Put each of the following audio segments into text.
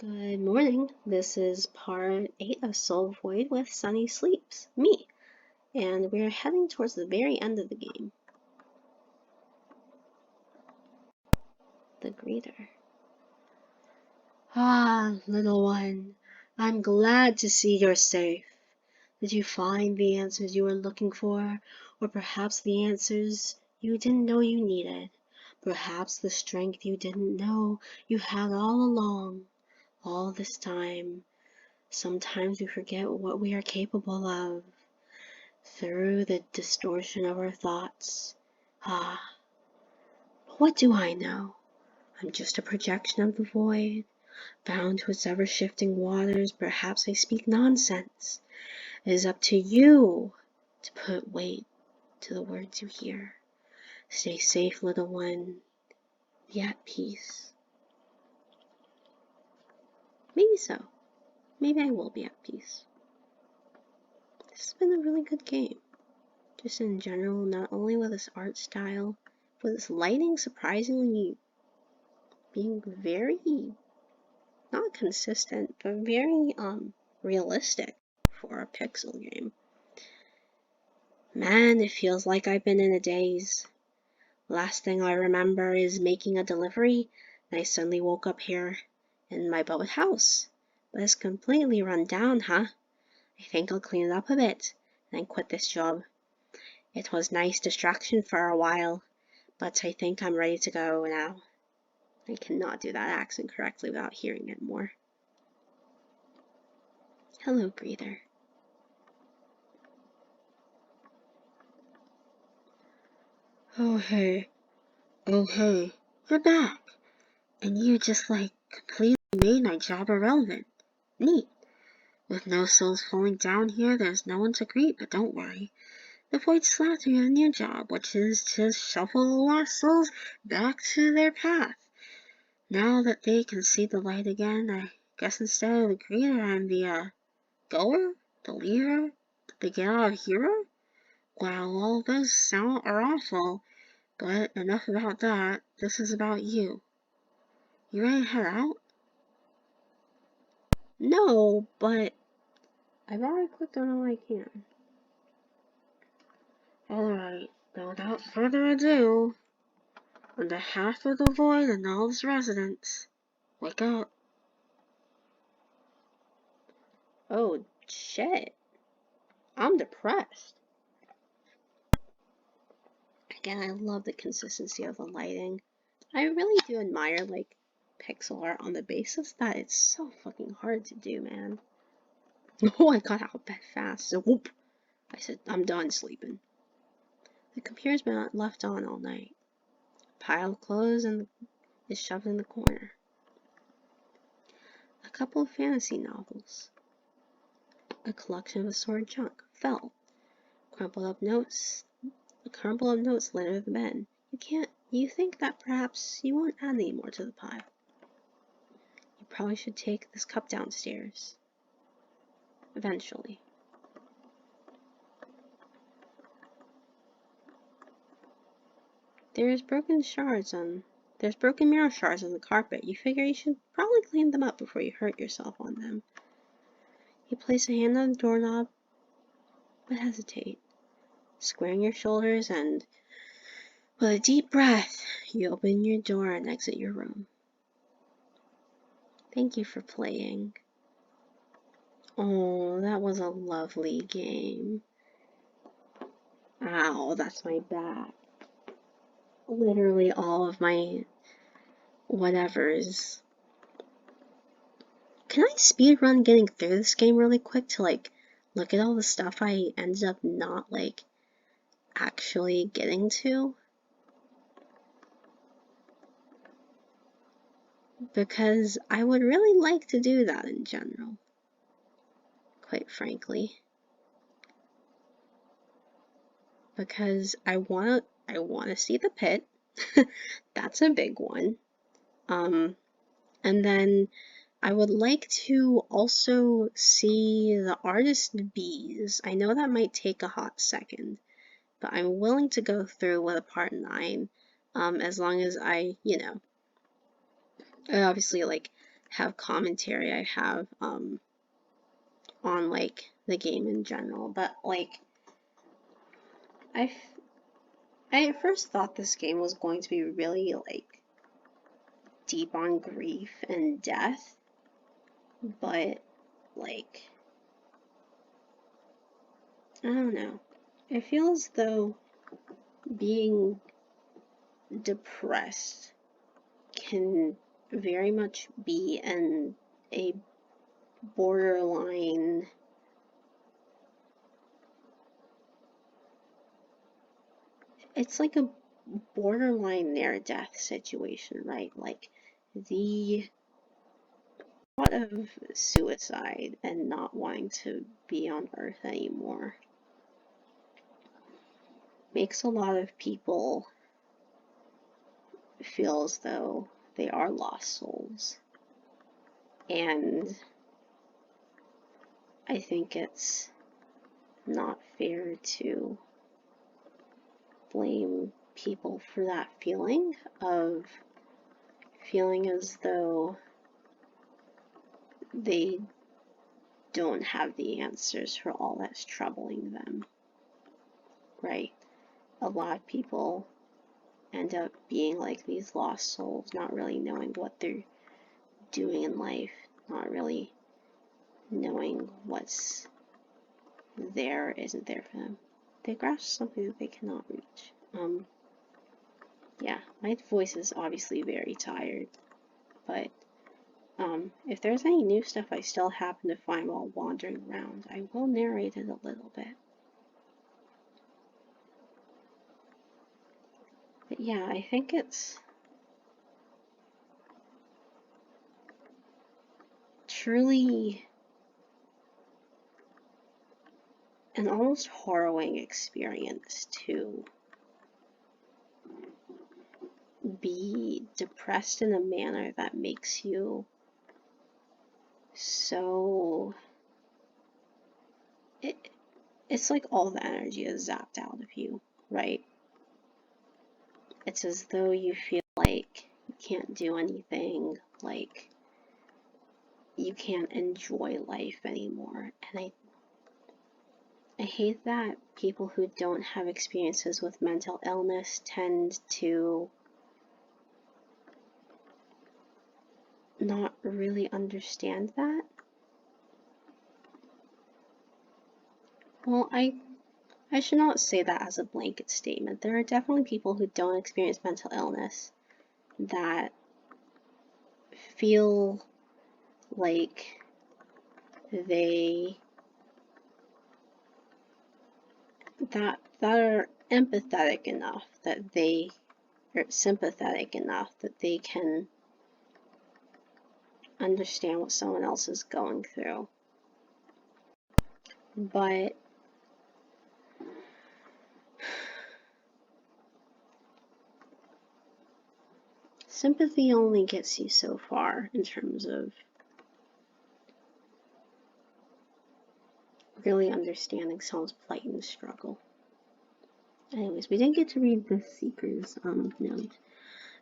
Good morning. This is part 8 of Soul Void with Sunny Sleeps, me. And we're heading towards the very end of the game. The greeter. Ah, little one, I'm glad to see you're safe. Did you find the answers you were looking for? Or perhaps the answers you didn't know you needed? Perhaps the strength you didn't know you had all along, all this time. Sometimes we forget what we are capable of through the distortion of our thoughts. Ah, but what do I know? I'm just a projection of the void, bound to its ever-shifting waters. Perhaps I speak nonsense. It is up to you to put weight to the words you hear. Stay safe, little one. Be at peace. Maybe so. Maybe I will be at peace. This has been a really good game. Just in general, not only with this art style, but this lighting surprisingly being very, not consistent, but very realistic for a pixel game. Man, it feels like I've been in a daze. Last thing I remember is making a delivery, and I suddenly woke up here in my beloved house. But it's completely run down, huh? I think I'll clean it up a bit, and then quit this job. It was nice distraction for a while, but I think I'm ready to go now. I cannot do that accent correctly without hearing it more. Hello, breather. Oh hey, you're back. And you just completely made my job irrelevant. Neat. With no souls falling down here, there's no one to greet, but don't worry. The void slapped me a new job, which is to shuffle the lost souls back to their path. Now that they can see the light again, I guess instead of the greeter, I'm the, goer? The leader? The get out of hero? Well, all those are awful, but enough about that. This is about you. You ready to head out? No, but I've already clicked on all I can. Alright, without further ado, on behalf of the void and all its residents, wake up. Oh, shit. I'm depressed. Again, I love the consistency of the lighting. I really do admire, pixel art on the basis that it's so fucking hard to do, man. Oh, I got out of bed fast, so whoop. I said, I'm done sleeping. The computer's been left on all night. A pile of clothes is shoved in the corner. A couple of fantasy novels. A collection of assorted junk. Felt. A crumpled up notes litter the bed. You think that perhaps you won't add any more to the pile. You probably should take this cup downstairs. Eventually. There's broken mirror shards on the carpet. You figure you should probably clean them up before you hurt yourself on them. You place a hand on the doorknob, but hesitate. Squaring your shoulders and, with a deep breath, you open your door and exit your room. Thank you for playing. Oh, that was a lovely game. Ow, that's my back. Literally all of my whatevers. Can I speedrun getting through this game really quick to look at all the stuff I ended up not actually getting to? Because I would really like to do that in general, quite frankly. Because I want to see the pit. That's a big one. And then I would like to also see the artist bees. I know that might take a hot second, but I'm willing to go through with a part 9, as long as I, obviously have commentary I have on like the game in general, but like I at first thought this game was going to be really like deep on grief and death, but like I don't know. I feel as though being depressed can very much be a borderline, it's like a borderline near death situation, right? Like the thought of suicide and not wanting to be on Earth anymore makes a lot of people feel as though they are lost souls. And I think it's not fair to blame people for that feeling of feeling as though they don't have the answers for all that's troubling them, right? A lot of people end up being like these lost souls, not really knowing what they're doing in life, not really knowing what's there or isn't there for them. They grasp something that they cannot reach. Yeah, my voice is obviously very tired, but if there's any new stuff I still happen to find while wandering around, I will narrate it a little bit. But yeah, I think it's truly an almost harrowing experience to be depressed in a manner that makes you so... It's like all the energy is zapped out of you, right? It's as though you feel like you can't do anything, like you can't enjoy life anymore. And I hate that people who don't have experiences with mental illness tend to not really understand that. Well, I should not say that as a blanket statement. There are definitely people who don't experience mental illness that feel like they that are empathetic enough that they are sympathetic enough that they can understand what someone else is going through. But sympathy only gets you so far in terms of really understanding someone's plight and struggle. Anyways, we didn't get to read the Seeker's note.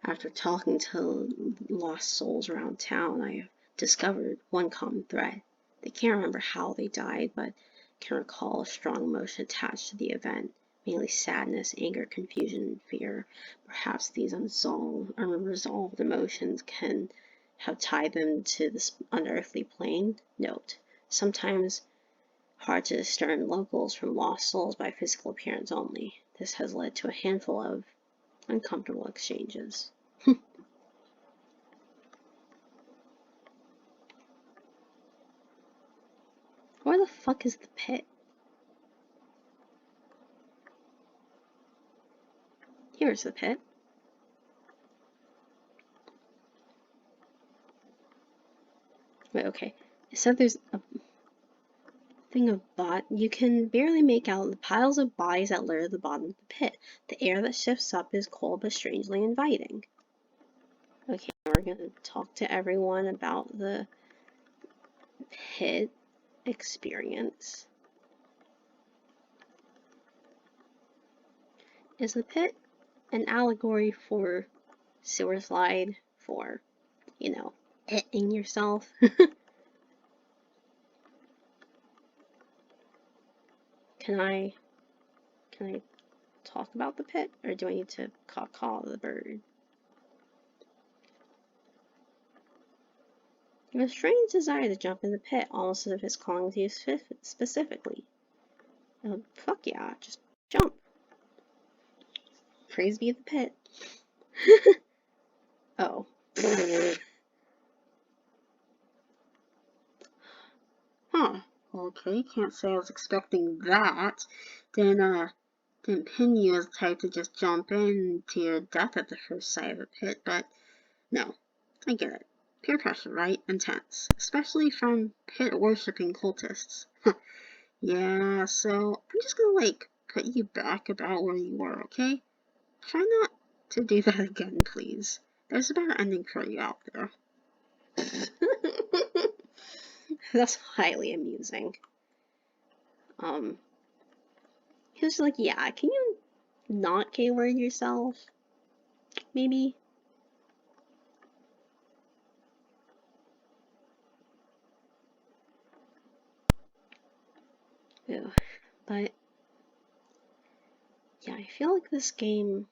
After talking to lost souls around town, I discovered one common thread. They can't remember how they died, but can recall a strong emotion attached to the event, mainly sadness, anger, confusion, and fear. Perhaps these unresolved emotions can have tied them to this unearthly plane. Note: sometimes hard to discern locals from lost souls by physical appearance only. This has led to a handful of uncomfortable exchanges. Where the fuck is the pit? Here's the pit. Wait, okay. It said there's a thing of you can barely make out the piles of bodies that litter the bottom of the pit. The air that shifts up is cold but strangely inviting. Okay, we're gonna talk to everyone about the pit experience. Is the pit an allegory for sewer slide, for, you know, it-ing yourself. Can I talk about the pit, or do I need to call the bird? You have a strange desire to jump in the pit, almost as if it's calling to you specifically. Fuck yeah, just jump. Praise be the pit. Oh. Huh. Okay, can't say I was expecting that. Didn't pin you as the type to just jump in to your death at the first sight of a pit, but no, I get it. Peer pressure, right? Intense. Especially from pit-worshipping cultists. Yeah, so I'm just gonna, put you back about where you were, okay? Try not to do that again, please. There's a better ending for you out there. That's highly amusing. He was like, yeah, can you not K-word yourself? Maybe? Ew. But, yeah, I feel like this game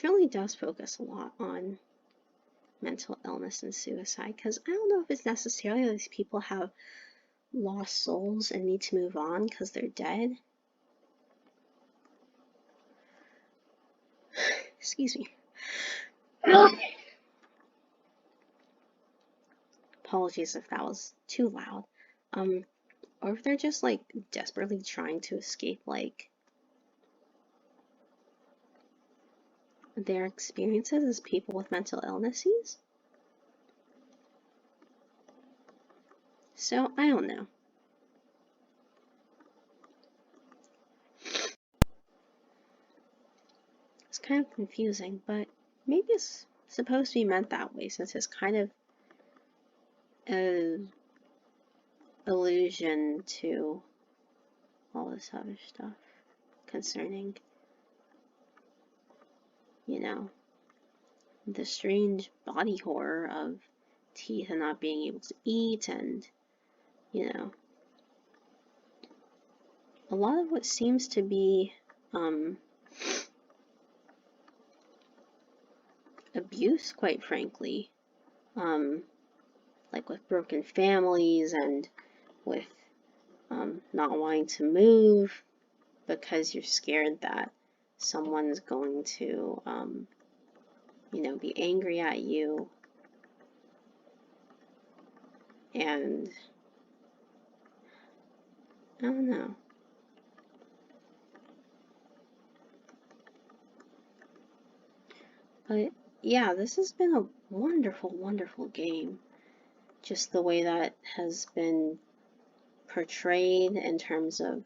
really does focus a lot on mental illness and suicide, because I don't know if it's necessarily these people have lost souls and need to move on because they're dead. Excuse me. Apologies if that was too loud. Or if they're just desperately trying to escape their experiences as people with mental illnesses. So I don't know. It's kind of confusing, but maybe it's supposed to be meant that way, since it's kind of an allusion to all this other stuff concerning, the strange body horror of teeth and not being able to eat, and, a lot of what seems to be abuse, quite frankly, with broken families and with not wanting to move because you're scared that someone's going to, be angry at you, and I don't know. But yeah, this has been a wonderful, wonderful game. Just the way that has been portrayed in terms of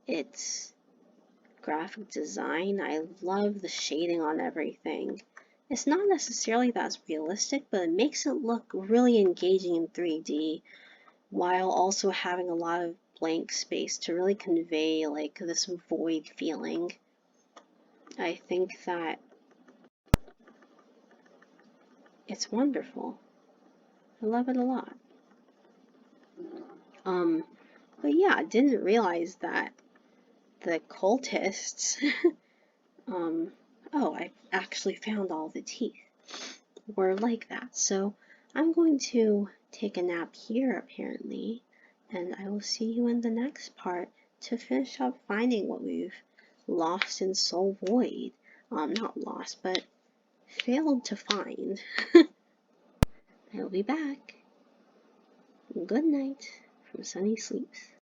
its graphic design. I love the shading on everything. It's not necessarily that's realistic, but it makes it look really engaging in 3D, while also having a lot of blank space to really convey this void feeling. I think that it's wonderful. I love it a lot. But yeah, I didn't realize that the cultists, oh, I actually found all the teeth, were like that. So I'm going to take a nap here, apparently, and I will see you in the next part to finish up finding what we've lost in Soul Void. Not lost, but failed to find. I'll be back. Good night from Sunny Sleeps.